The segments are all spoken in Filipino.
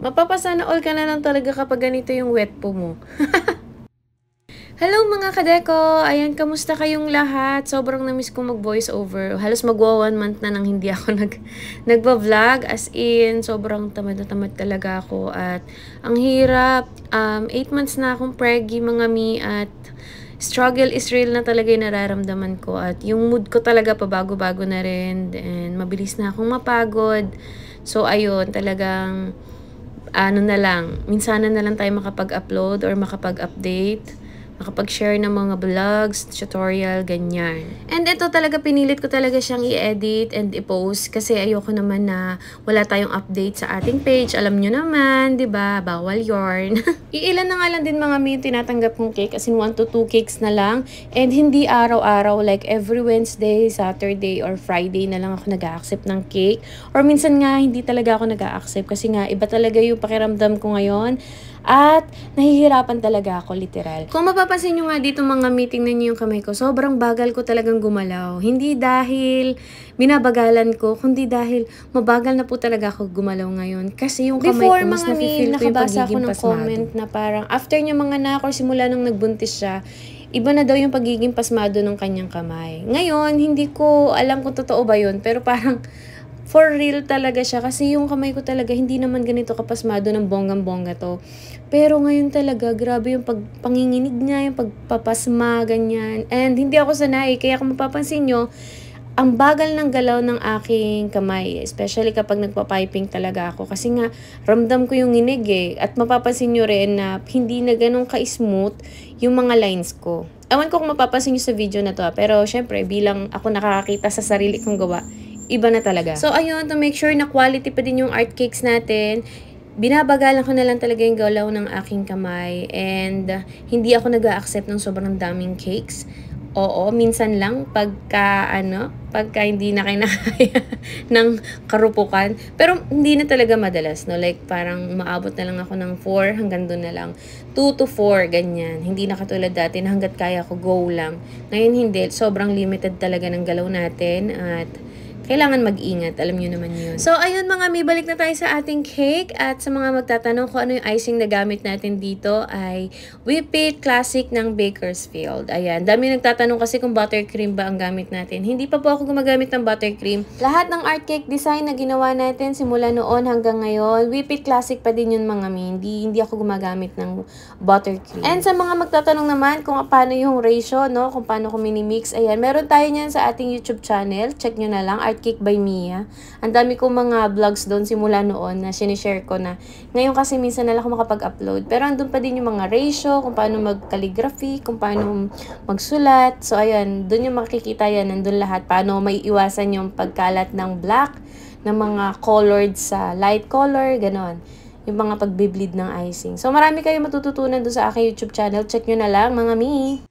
Mapapasana all ka na lang talaga kapag ganito yung wet po mo. Hello mga kadeko! Ayan, kamusta kayong lahat? Sobrang namiss kong mag-voice over. Halos magwa 1 month na nang hindi ako nagba-vlog. As in, sobrang tamad na tamad talaga ako. At ang hirap, 8 months na akong preggy mga mi. At struggle is real na talaga yung nararamdaman ko. At yung mood ko talaga pabago-bago na rin. And mabilis na akong mapagod. So ayun, talagang ano na lang, minsan na lang tayo makapag-upload or makapag-update, makapag-share ng mga vlogs, tutorial, ganyan. And ito talaga, pinilit ko talaga siyang i-edit and i-post kasi ayoko naman na wala tayong update sa ating page. Alam nyo naman, di ba? Bawal yarn. Iilan na nga lang din mga may tinatanggap kong cake, as in 1 to 2 cakes na lang. And hindi araw-araw, like every Wednesday, Saturday, or Friday na lang ako nag-a-accept ng cake. Or minsan nga, hindi talaga ako nag-a-accept kasi nga, iba talaga yung pakiramdam ko ngayon. At nahihirapan talaga ako, literal. Kung mapapansin nyo nga dito mga meeting na nyo yung kamay ko, sobrang bagal ko talagang gumalaw. Hindi dahil binabagalan ko, kundi dahil mabagal na po talaga ako gumalaw ngayon. Kasi yung kamay ko, mas nafe-feel ko yung pagiging pasmado. Comment na parang after niya mga anak or simula nung nagbuntis siya, iba na daw yung pagiging pasmado ng kanyang kamay. Ngayon, hindi ko alam kung totoo ba yun, pero parang for real talaga siya kasi yung kamay ko talaga hindi naman ganito kapasmado ng bonggang-bongga to. Pero ngayon talaga, grabe yung panginginig niya, yung pagpapasma, ganyan. And hindi ako sanay, kaya kung mapapansin nyo, ang bagal ng galaw ng aking kamay, especially kapag nagpa-piping talaga ako. Kasi nga, ramdam ko yung nginig eh. At mapapansin nyo rin na hindi na ganun ka-smooth yung mga lines ko. Ewan ko kung mapapansin nyo sa video na to, pero syempre, bilang ako nakakakita sa sarili kong gawa, iba na talaga. So, ayun, to make sure na quality pa din yung art cakes natin, binabagalan ko na lang talaga yung galaw ng aking kamay. And, hindi ako nag-a-accept ng sobrang daming cakes. Oo, minsan lang pagka hindi na kinakaya ng karupukan. Pero hindi na talaga madalas, no? Like parang umaabot na lang ako ng 4 hanggang doon na lang. 2 to 4, ganyan. Hindi na katulad dati na hanggat kaya ko go lang. Ngayon hindi, sobrang limited talaga ng galaw natin at kailangan mag-ingat. Alam nyo naman yun. So, ayun mga mi, balik na tayo sa ating cake. At sa mga magtatanong kung ano yung icing na gamit natin dito ay Whipped Classic ng Bakersfield. Ayan. Dami nagtatanong kasi kung buttercream ba ang gamit natin. Hindi pa po ako gumagamit ng buttercream. Lahat ng art cake design na ginawa natin simula noon hanggang ngayon, Whipped Classic pa din yun mga mi. Hindi ako gumagamit ng buttercream. And sa mga magtatanong naman kung paano yung ratio, no? Kung paano ko minimix. Ayan. Meron tayo niyan sa ating YouTube channel. Check nyo na lang. Art Cake by Mia. Ang dami kong mga vlogs doon simula noon na sinishare ko na. Ngayon kasi minsan na lang ako makapag-upload. Pero andun pa din yung mga ratio, kung paano mag-calligraphy, kung paano magsulat. So ayan, doon yung makikita yan. Nandun lahat. Paano may iwasan yung pagkalat ng black, ng mga colored sa light color, ganon. Yung mga pagbe-bleed ng icing. So marami kayong matututunan doon sa aking YouTube channel. Check nyo na lang mga mi.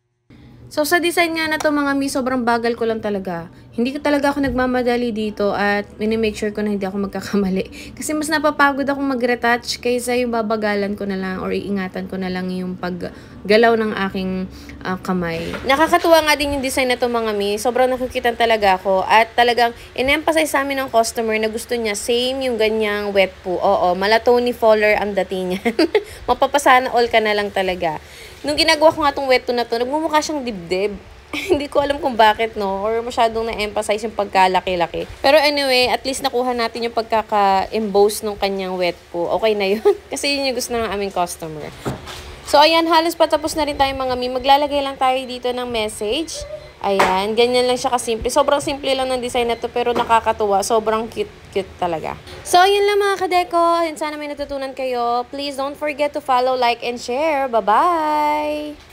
So, sa design nga na to mga mi, sobrang bagal ko lang talaga. Hindi ko talaga ako nagmamadali dito at minimake sure ko na hindi ako magkakamali. Kasi mas napapagod akong mag-retouch kaysa yung babagalan ko na lang or iingatan ko na lang yung paggalaw ng aking kamay. Nakakatuwa nga din yung design na to mga mi. Sobrang nakikitan talaga ako at talagang in-emphasize sa amin ng customer na gusto niya same yung ganyang wet po. Oo, mala Tony Fowler ang dating niyan. Mapapasana all ka na lang talaga. Nung ginagawa ko nga itong wet to na to, nagmumukha siyang dibdib. Hindi ko alam kung bakit, no? Or masyadong na-emphasize yung pagkalaki-laki. Pero anyway, at least nakuha natin yung pagkaka-emboss ng kanyang wet po. Okay na yun. Kasi yun yung gusto ng aming customer. So, ayan, halos patapos na rin tayo mga mi. Maglalagay lang tayo dito ng message. Ayan, ganyan lang siya kasimple. Sobrang simple lang ng design na to, pero nakakatuwa. Sobrang cute lang. So, yun lang mga kadeko. Sana may natutunan kayo. Please don't forget to follow, like, and share. Bye-bye!